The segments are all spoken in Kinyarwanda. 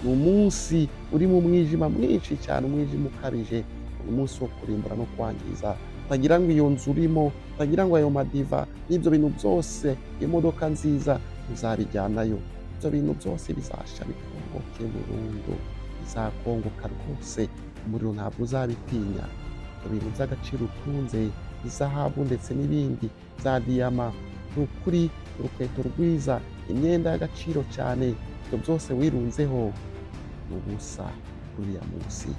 ni umunsi uri mu mwijima mwinshi cyane, umwijima ukabije, ni umunsi wo kurimbura no kwangiza. Utagira ngo iyo nzu urimo, utagira ngo ayo madiva n'ibyo bintu byose, imodoka nziza uzabijyanayo, ibyo bintu byose bizasha bikongoke burundu, bizakongoka rwose, umuriro ntabwo uzabitinya. Ibyo bintu by'agaciro utunze, izahabu ndetse n'ibindi za diyama, ni ukuri urukweto rwiza, imyenda y'agaciro cyane, ibyo byose wirunzeho ni ubusa kuri uriya munsi.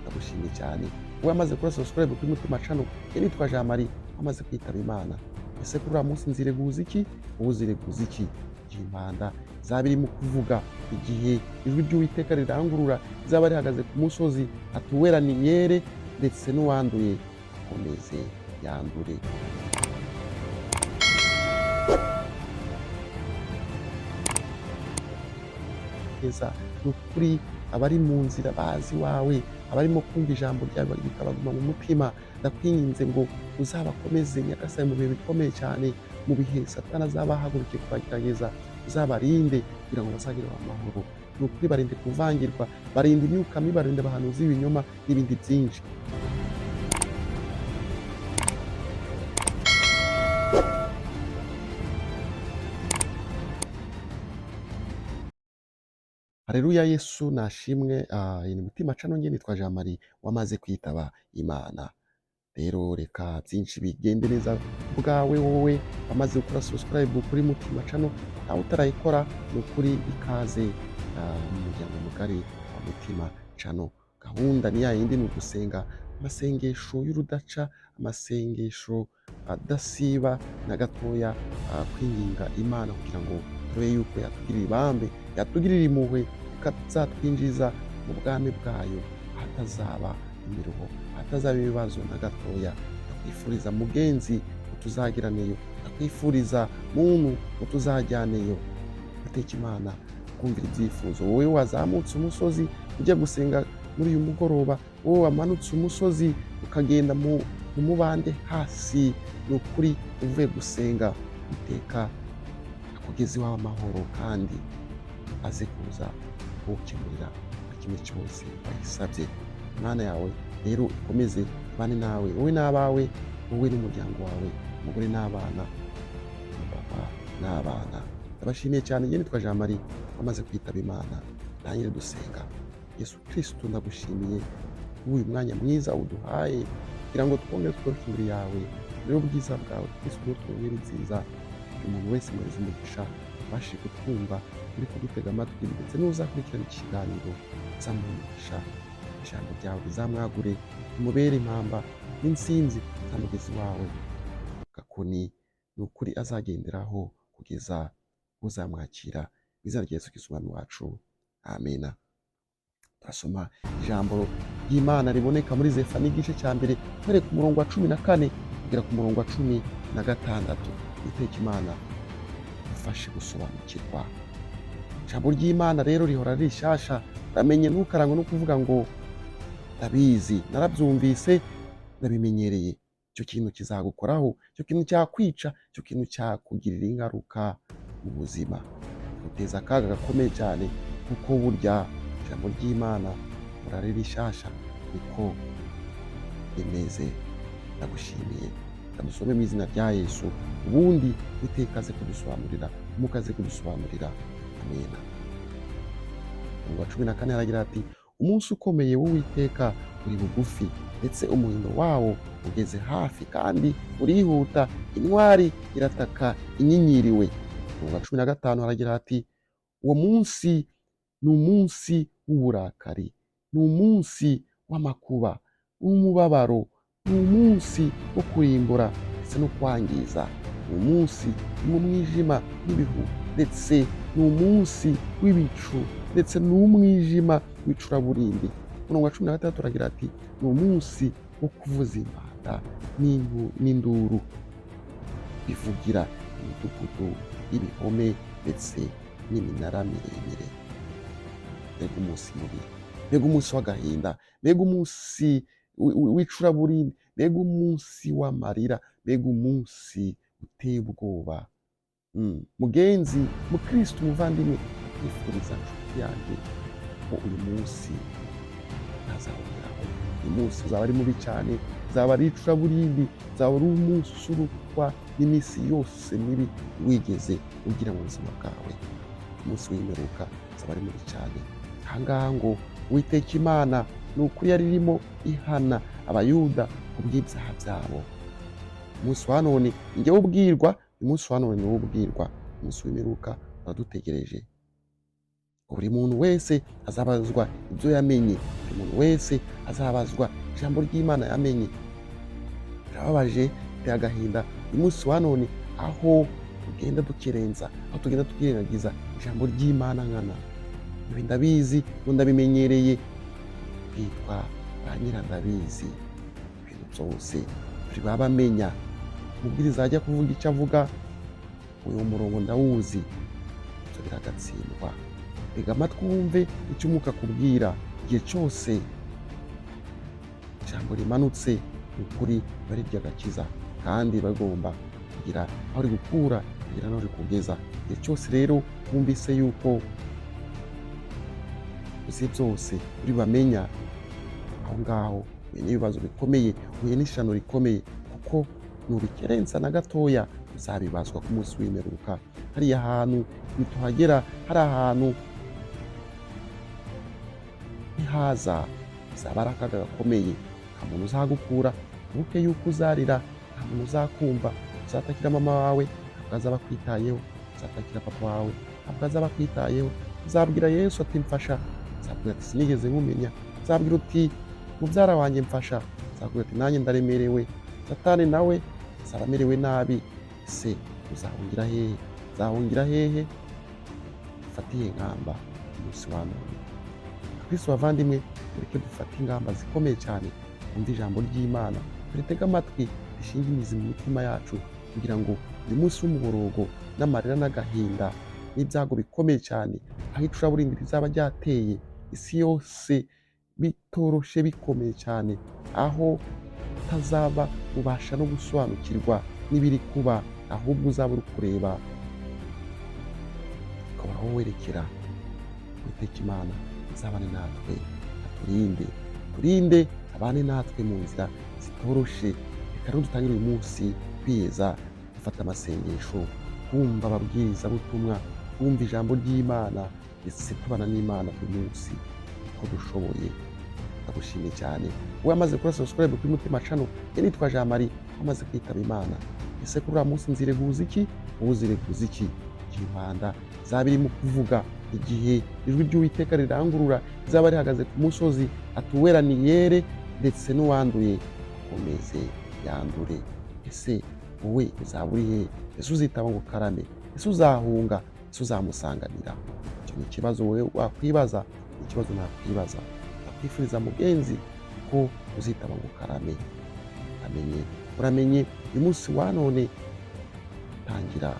Ndagushimiye cyane wowe wamaze gukora subscribe kuri Mutima Channel. Nitwa Jean Marie, wamaze kwitaba Imana. Ese kuri uriya munsi nzireguza iki? Wowe uzireguza iki? Igihe impanda izaba irimo kuvuga, igihe ijwi ry'Uwiteka rirangurura, izaba rihagaze ku musozi, atuwera ni yere, ndetse n'uwanduye akomeze yandure. Ni ukuri abari mu nzira bazi wawe, abarimo kumva ijambo ryawe bikabaguma mu mutima, ndakwinginze ngo uzabakomeze Nyagasani mu bihe bikomeye cyane, mu bihe Satani azaba ahagurukiye kubagerageza, uzabarinde kugira ngo bazagire amahoro. Ni ukuri barinde kuvangirwa, barinde imyuka mibi, barinde abahanuzi b'ibinyoma n'ibindi byinshi. Haleluya, Yesu nashimwe. Ni Mutima Channel, njye nitwa Jean Marie, wamaze kwitaba Imana. Rero reka byinshi bigende neza bwawe, wowe wamaze gukora subscribe kuri Mutima Channel, nawe utarayikora ni ukuri ikaze mu muryango mugari wa Mutima Channel. Gahunda ni yindi, ni ugusenga amasengesho y'urudaca, amasengesho adasiba na gatoya, kwinginga Imana kugira ngo turebe yuko yatugirira ibambe, yatugirira impuhwe, ikazatwinjiza mu bwami bwayo, hatazaba imiruho, hatazaba ibibazo na gatoya. Ndakwifuriza mugenzi utuzagiraneyo, ndakwifuriza muntu utuzajyaneyo. Ateka Imana kumvira ibyifuzo. Wowe wazamutse umusozi ujya gusenga muri uyu mugoroba, wowe wamanutse umusozi ukagenda mu mubande hasi, ni ukuri uvuye gusenga, Iteka akugeza iwawe amahoro, kandi aze kuza kuwukemurira buri kimwe cyose wayisabye. Imana yawe rero ikomeze bane nawe, wowe n'abawe, wowe n'umuryango wawe, umugore n'abana, papa n'abana. Ndabashimiye cyane. Njye nitwa Jean Marie, wamaze kwitaba Imana. Ntangire dusenga. Yesu Kristo, ndagushimiye uyu mwanya mwiza uduhaye kugira ngo twongere tworoshye imbere yawe, rero ubwiza bwawe Kristo n'utwongere nziza. Umuntu wese mwese umugisha abashe kutwumva, uri kudutega amatwi, ndetse n'uzakurikirana ikiganiro, uzamugisha ijambo ryawe rizamwagure, umubere impamba n'insinzi zamugezi wawe, gakoni ni ukuri azagenderaho kugeza uzamwakira. Izina rya Yesu Kristo umwami wacu, amena. Turasoma ijambo ry'Imana riboneka muri Zefaniya igice cya mbere, uhereye ku murongo wa 14 kugera ku murongo wa 16. Iteka Imana ufashe gusobanukirwa. Ijambo ry'Imana rero rihora rishasha, uramenye ntukarangwe no kuvuga ngo ndabizi, narabyumvise, ndabimenyereye. Icyo kintu kizagukoraho, icyo kintu cyakwica, icyo kintu cyakugirira ingaruka mu buzima, guteza akaga gakomeye cyane, kuko burya ijambo ry'Imana urare rishasha niko rimeze. Ndagushimiye. Dusome mu izina rya Yesu, ubundi utekaze kudusobanurira, umukaze kudusobanurira. Amena. Umurongo wa 14 haragira ati, umunsi ukomeye w'Uwiteka uri bugufi, ndetse umuhindo wawo ugeze hafi, kandi urihuta, intwari irataka inyinyiriwe. Umurongo wa 15 haragira ati, uwo munsi ni umunsi w'uburakari, ni umunsi w'amakuba, w'umubabaro, ni umunsi wo kurimbura ndetse no kwangiza, ni umunsi mu mwijima n'ibihu, ndetse ni umunsi w'ibicu, ndetse n'umwijima w'icuraburindi. Umurongo wa 16 uragira ati, ni umunsi wo kuvuza impanda n'induru bivugira imidugudu y'ibihome ndetse n'iminara miremire. Mbega umunsi mubi, mbega umunsi w'agahinda, mbega umunsi w'icuraburindi, mbega umunsi w'amarira, mbega umunsi uteye ubwoba. Mugenzi, mukristo, umuvandimwe, ndakwifuriza nshuti yanjye ko uyu munsi ntazawugeraho. Uyu munsi uzaba ari mubi cyane, uzaba ari icuraburindi, uzaba ari umunsi usurukwa n'iminsi yose mibi wigeze ugira mu buzima bwawe. Umunsi w'imperuka uzaba ari mubi cyane. Aha ngaha ngo Uwiteka Imana ni ukuri yari irimo ihana abayuda ku bw'ibyaha byabo. Umunsi wa none njyewe ubwirwa, umunsi wa none niwo ubwirwa, umunsi w'imperuka uradutegereje. Buri muntu wese azabazwa ibyo yamenye, buri muntu wese azabazwa ijambo ry'Imana yamenye. Birababaje, biteye agahinda uyu munsi wa none aho tugenda dukerensa, aho tugenda tukirengagiza ijambo ry'Imana nkana. Ibi ndabizi ngo ndabimenyereye, twitwa ba nyirandabizi. Ibintu byose turi babamenya. Umubwiriza ajya kuvuga icyo avuga, uyu murongo ndawuzi, ibyo biragatsindwa. Tega amatwi wumve icyo umwuka akubwira. Igihe cyose ijambo rimanutse ni ukuri bari ry'agakiza, kandi bagomba kugira aho rigukura kugira n'aho rikugeza. Igihe cyose rero wumvise yuko uzi byose uri bamenya, aho ngaho uhuye n'ibibazo bikomeye, uhuye n'ishano rikomeye, kuko nubikerensa na gatoya uzabibazwa ku munsi w'imperuka. Hariya hantu nituhagera, hari ahantu ntihaza, bizaba ari akaga gakomeye. Nta muntu uzagukura, wibuke yuko uzarira, nta muntu uzakumva. Uzatakira mama wawe, ntabwo azaba akwitayeho. Uzatakira papa wawe, ntabwo azaba akwitayeho. Uzabwira Yesu ati mfasha, uzabwira ati sinigeze nkumenya. Uzabwira uti mubyara wanjye mfasha, uzabwira ati nanjye ndaremerewe. Satani nawe azaba amerewe nabi. Ese uzahungira hehe? Uzahungira hehe? Ufatiye ingamba umunsi wa none. Kristo bavandimwe, mureke dufate ingamba zikomeye cyane, twumve ijambo ry'Imana, turitege amatwi, rishinge imizi mu mitima yacu, kugira ngo uyu munsi w'umuborogo n'amarira n'agahinda n'ibyago bikomeye cyane, aho icuraburindi rizaba ryateye isi yose, bitoroshe bikomeye cyane, aho utazaba ubasha no gusobanukirwa n'ibiri kuba, ahubwo uzaba uri kureba ukaba aho werekera. Uwiteka Imana izabane natwe, turinde abane natwe mu nzira zitoroshe. Reka rero dutangire uyu munsi kwiyeza, dufata amasengesho, twumva ababwirizabutumwa, twumva ijambo ry'Imana, ndetse tubana n'Imana buri munsi uko dushoboye. Ndagushimiye cyane wowe wamaze gukora subscribe kuri Mutima Channel. Nitwa Jean Marie, wamaze kwitaba Imana. Ese kuri uriya munsi nzireguza iki? Wowe uzireguza iki? Igihe impanda zaba irimo kuvuga, igihe ijwi ry'Uwiteka rirangurura, izaba rihagaze ku musozi, atuwera ni yere, ndetse n'uwanduye akomeze yandure. Ese wowe uzaba uri he? Ese uzitaba ngo karame? Ese uzahunga? Ese uzamusanganira? Icyo ni ikibazo wowe wakwibaza, ni ikibazo nakwibaza. Ndakwifuriza mugenzi ko uzitaba ngo karame. Uramenye uyu munsi wa none, tangira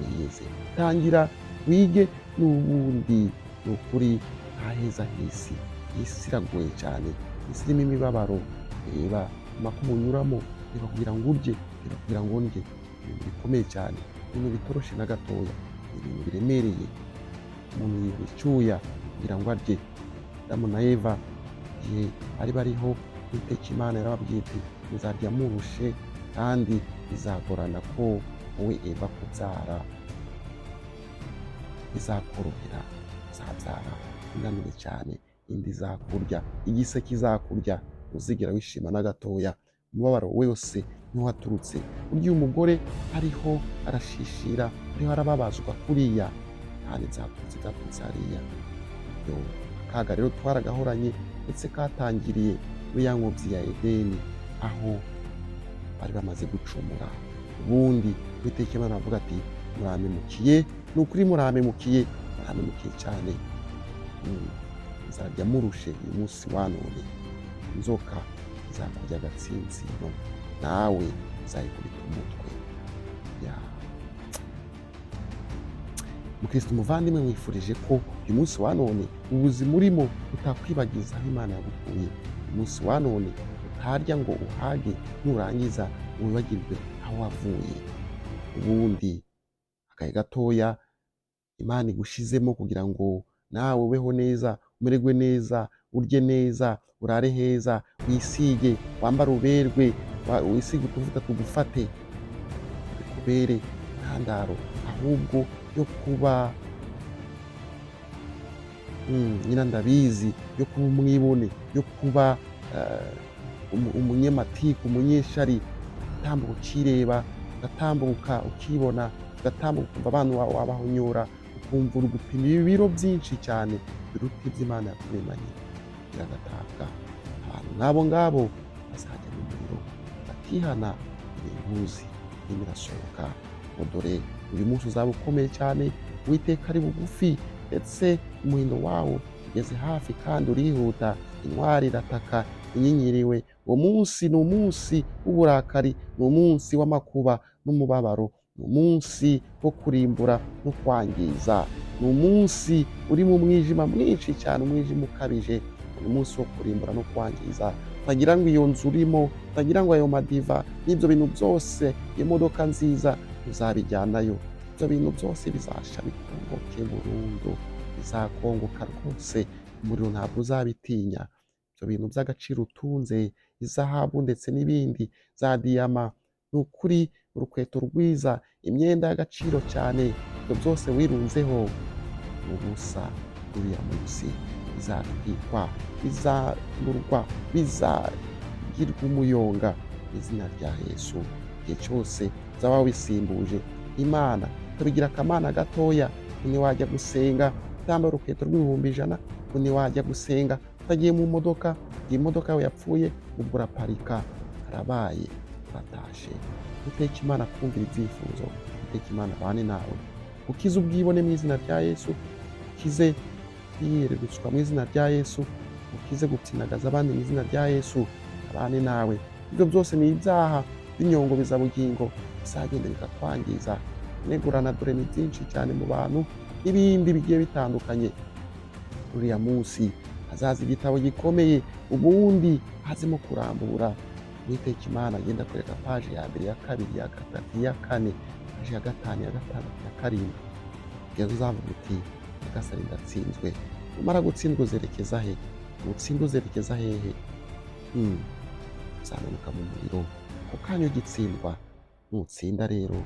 wiyeze, tangira wige. N'ubundi ni ukuri nta heza h'isi. Isi iragoye cyane, isi irimo imibabaro. Reba amakuba unyuramo, reba kugira ngo urye, reba kugira ngo ndye. Ibintu bikomeye cyane, ibintu bitoroshe na gatoya, ibintu biremereye. Umuntu yibura icyuya kugira ngo arye. Adamu na Eva igihe bari bariho, Uwiteka Imana yarababwiye iti muzarya murushe, kandi bizagorana ko wowe Eva kubyara, izakorohera, uzabyara unaniwe cyane, indi izakurya, igise kizakurya, ntuzigera wishima na gatoya. Umubabaro wose niho waturutse. Burya umugore ariho arashishira, ariho arababazwa kuriya, kandi zaturutse hariya. Akaga rero twaragahoranye, ndetse katangiriye muri ya ngobyi ya Edeni, aho bari bamaze gucumura. Ubundi Uwiteka Imana avuga ati muramemukiye, ni ukuri muramemukiye cyane. Muzarya murushe uyu munsi wa none. Inzoka izakurya agatsinsino, nawe uzayikubita umutwe. Mukristo umuvandimwe, mwifurije ko uyu munsi wa none ubuzima urimo utakwibagiza aho Imana yagukuye. Uyu munsi wa none utarya ngo uhage, nurangiza wibagirwe aho wavuye. Ubundi akaye gatoya Imana igushizemo kugira ngo nawe ubeho neza, umererwe neza, urye neza, urare heza, wisige, wambare uberwe, wisige utuvuta tugufate, bikubere intandaro ahubwo yo kuba nyina ndabizi, yo kuba umwibone, yo kuba umunyamatiku, umunyeshari, ugatambuka ukireba, ugatambuka ukibona, ugatambuka ukumva abantu wabahonyora, ukumva uri gupima ibiro byinshi cyane biruta iby'Imana yakuremanye, biragatabwa. Abantu nk'abo ngabo bazajya mu muriro batihana, ibintuzi irimo irasohoka ngo dore uyu munsi uzaba ukomeye cyane, Uwiteka ari bugufi, ndetse umuhindo wawo ugeze hafi kandi urihuta, intwari irataka inyinyiriwe. Uwo munsi ni umunsi w'uburakari, ni umunsi w'amakuba n'umubabaro, ni umunsi wo kurimbura no kwangiza, ni umunsi uri mu mwijima mwinshi cyane, umwijima ukabije, ni umunsi wo kurimbura no kwangiza. Utagira ngo iyo nzu urimo, utagira ngo ayo madiva n'ibyo bintu byose, iyo modoka nziza uzabijyanayo, ibyo bintu byose bizasha bikongoke burundu, bizakongoka rwose, umuriro ntabwo uzabitinya. Ibyo bintu by'agaciro utunze, izahabu ndetse n'ibindi, za diyama, ni ukuri urukweto rwiza, imyenda y'agaciro cyane, ibyo byose wirunzeho ubusa uriya munsi, bizatwikwa, bizamurwa, bizagirwa umuyonga mu izina rya Yesu. Igihe cyose uzaba wisimbuje Imana ukabigira akamana gatoya, ntiwajya gusenga utambara urukweto rw'ibihumbi 100, ntiwajya gusenga utagiye mu modoka, iyi modoka yawe yapfuye, ubwo uraparika, karabaye, uratashe. Uteka Imana kumvira ibyifuzo, uteka Imana abane nawe, ukize ubwibone mu izina rya Yesu, ukize kwiyererutswa mu izina rya Yesu, ukize gupyinagaza abandi mu izina rya Yesu, abane nawe. Ibyo byose ni ibyaha by'inyongo bizabugingo, bizagenda bikakwangiza. Negurana dore ni byinshi cyane mu bantu n'ibindi bigiye bitandukanye. Uriya munsi hazaza igitabo gikomeye, ubundi hazimo kurambura. Uwiteka Imana agenda kwereka paje ya mbere, ya kabiri, ya gatatu, ya kane, paje ya gatanu, ya gatandatu, ya karindwi, kugeza uzavuga uti nyagasani ndatsinzwe. Umara gutsindwa uzerekeza he? Utsindwa uzerekeza hehe? Uzamanuka mu muriro. Ako kanya ugitsindwa, nutsinda rero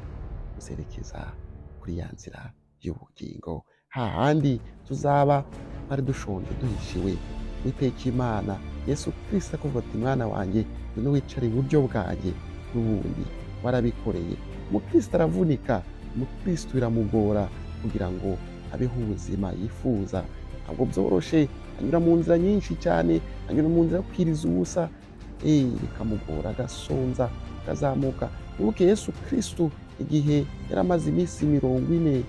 uzerekeza kuri ya nzira y'ubugingo, hahandi tuzaba twari dushonje duhishiwe. Uwiteka Imana Yesu Kristo akavuga ati mwana wanjye ngwino wicare iburyo bwanjye. N'ubundi warabikoreye. Umukristo aravunika, umukristo biramugora kugira ngo abeho ubuzima yifuza. Ntabwo byoroshe, anyura mu nzira nyinshi cyane, anyura mu nzira yo kwiriza ubusa, bikamugora, agasonza, akazamuka. Wibuke Yesu Kristo igihe yari amaze iminsi 40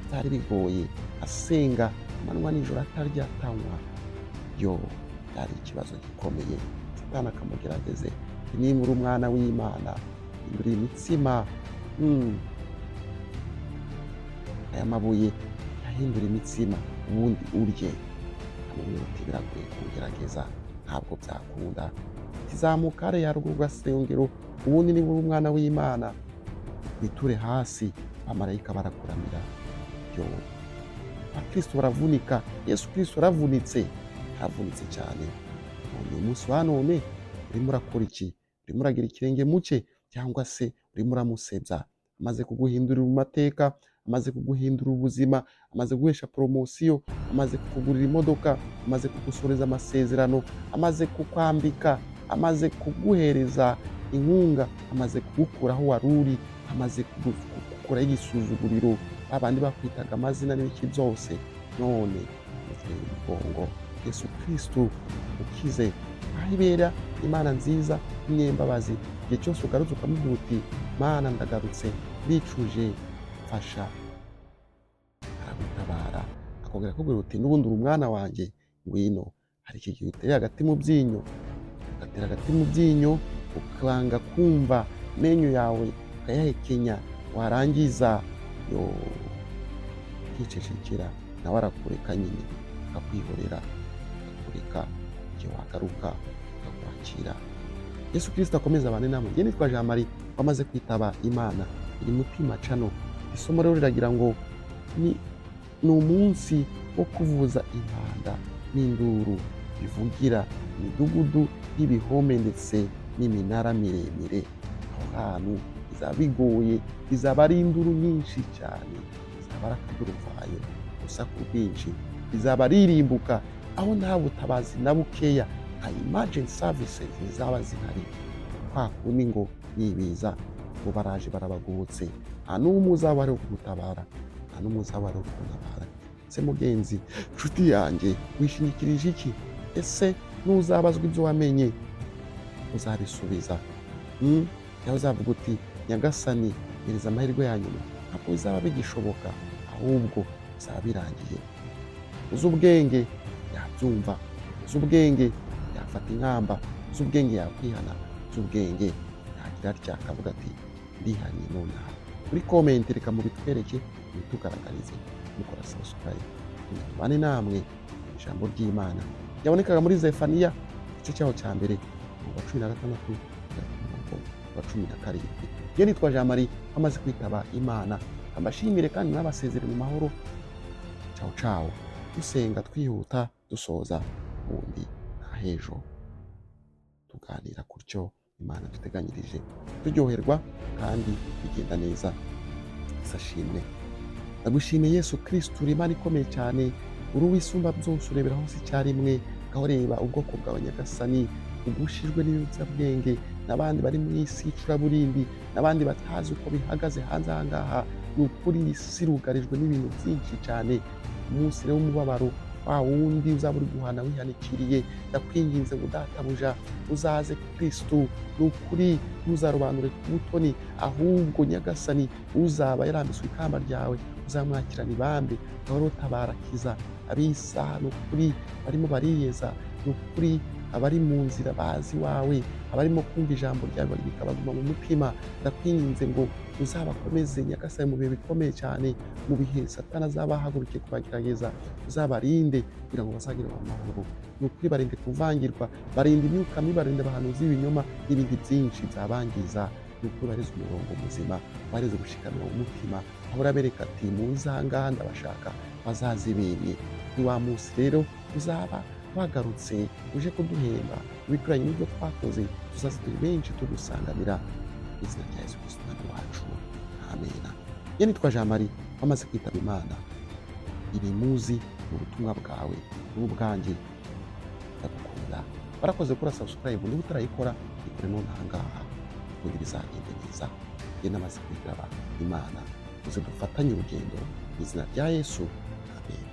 byari bigoye, asenga amanywa n'ijoro atarya atanywa. Byari ikibazo gikomeye. Satani akamugerageze, niba uri umwana w'Imana, hindura imitsima, aya mabuye yahindura imitsima, ubundi urye. Amubwira ati biragoye kugerageza, ntabwo byakunda. Tizamuka hariya ruguru ugasengero, ubundi niba uri umwana w'Imana, witure hasi, abamarayika barakuramira. Abakristo baravunika, Yesu Kristo aravunitse, aravunitse cyane. Uyu munsi wa none urimo urakora iki? Urimo uragira ikirenge muke, cyangwa se urimo uramusebya? Amaze kuguhindurira mu mateka, amaze kuguhindura ubuzima, amaze guhesha poromosiyo, amaze kukugurira imodoka, amaze kugusoreza amasezerano, amaze kukwambika, amaze kuguhereza inkunga, amaze kugukuraho wari uri, amaze kugukuraho igisuzuguriro, abandi bakwitaga amazina n'ibiki byose, none uteye umugongo. Yesu Kristo ukize, ahibera Imana nziza n'imbabazi. Igihe cyose ugarutse ukamubwira uti Mana ndagarutse, bicuje, fasha, aragutabara. Akongera akubwira uti n'ubundi uri umwana wanjye, ngwino. Hari iki gihe utereye agati mu byinyo, ugatera agati mu byinyo, ukanga kumva, amenyo yawe ukayahekenya, warangiza ukicecekera, nawe arakureka nyine, akakwihorera, akakureka. Igihe wagaruka akakwakira, Yesu Kristo akomeze abane namwe. Njye nitwa Jean Marie wamaze kwitaba Imana. Iri Mutima Channel. Isomo rero riragira ngo ni umunsi wo kuvuza impanda n'induru bivugira imidugudu y'ibihome ndetse n'iminara miremire. Aho hantu bizaba bigoye, bizaba ari induru nyinshi cyane, bizaba ari akaduruvayo, urusaku rwinshi, bizaba ririmbuka aho nta butabazi na bukeya, nta emergency services zizaba zihari. Kwa kundi ngo nibiza ngo baraje barabagobotse, nta n'umwe uzaba ari kugutabara, nta n'umwe uzaba ari kugutabara. Se mugenzi, nshuti yanjye, wishingikirije iki? Ese nuzabazwa ibyo wamenye uzabisubiza? Yaho uzavuga uti Nyagasani gereza amahirwe ya nyuma? Ntabwo bizaba bigishoboka, ahubwo bizaba birangiye. Uzi ubwenge yabyumva, uzi ubwenge yafata inkamba, uzi ubwenge yakwihana, uzi ubwenge yagira atya akavuga ati ndihaniye nonaha. Muri comment reka mubitwereke, mubitugaragarize, mukora subscribe, tubane namwe ijambo ry'Imana yabonekaga muri Zefaniya igice cyaho cya mbere mu wa 16 wa 17. Njye nitwa Jean Marie wamaze kwitaba Imana. Amashimire kandi n'abasezere mu mahoro. Ciao ciao. Dusenga twihuta dusoza ubundi ahejo tuganira kuryo Imana duteganyirije, turyoherwa kandi bigenda neza. Isashimwe. Ndagushimiye Yesu Kristo, uri Imana ikomeye cyane, uri uwisumba byose, urebera hose icyarimwe, aho reba ubwoko bwawe Nyagasani ugushijwe n'ibiyobyabwenge n'abandi bari mu isi y'icuraburindi n'abandi batazi uko bihagaze hanze aha ngaha. Ni ukuri isi irugarijwe n'ibintu byinshi cyane. Umunsi rero w'umubabaro wa wundi uzaba uri guhana wihanikiriye, ndakwinginze ngo databuja uzaze Kristo. Ni ukuri ntuzarobanure ku butoni, ahubwo Nyagasani uzaba yarambitswe ikamba ryawe uzamwakirana ibambe, gahoro utabara kiza abisa. Ni ukuri barimo bariyeza, ni ukuri abari mu nzira bazi wawe, abarimo kumva ijambo ryawe bikabaguma mu mutima, ndakwinginze ngo uzabakomeze Nyagasani mu bihe bikomeye cyane, mu bihe Satani azaba ahagurukiye kubagerageza, uzabarinde kugira ngo bazagire amahoro. Ni ukuri barinde kuvangirwa, barinde imyuka mibi, barinde abahanuzi b'ibinyoma n'ibindi byinshi byabangiza. Ni ukuri bareze umurongo muzima, bareze gushikamira mu mutima, aho urabereka ati muze aha ngaha ndabashaka, bazazibereye. Ni wa munsi rero uzaba wagarutse uje kuduhemba ibikwiranye n'ibyo twakoze, tuzaze turi benshi tugusanganira mu izina rya Yesu Kristo umwami wacu, amen. Njye nitwa Jean Marie wamaze kwitaba Imana. Iri muzi mu butumwa bwawe n'ubwanjye, ndagukunda. Barakoze kuri subscribe, niba utarayikora ikore none aha ngaha kugira bizagende neza. Njye namaze kwitaba Imana, uze dufatanye urugendo mu izina rya Yesu, amen.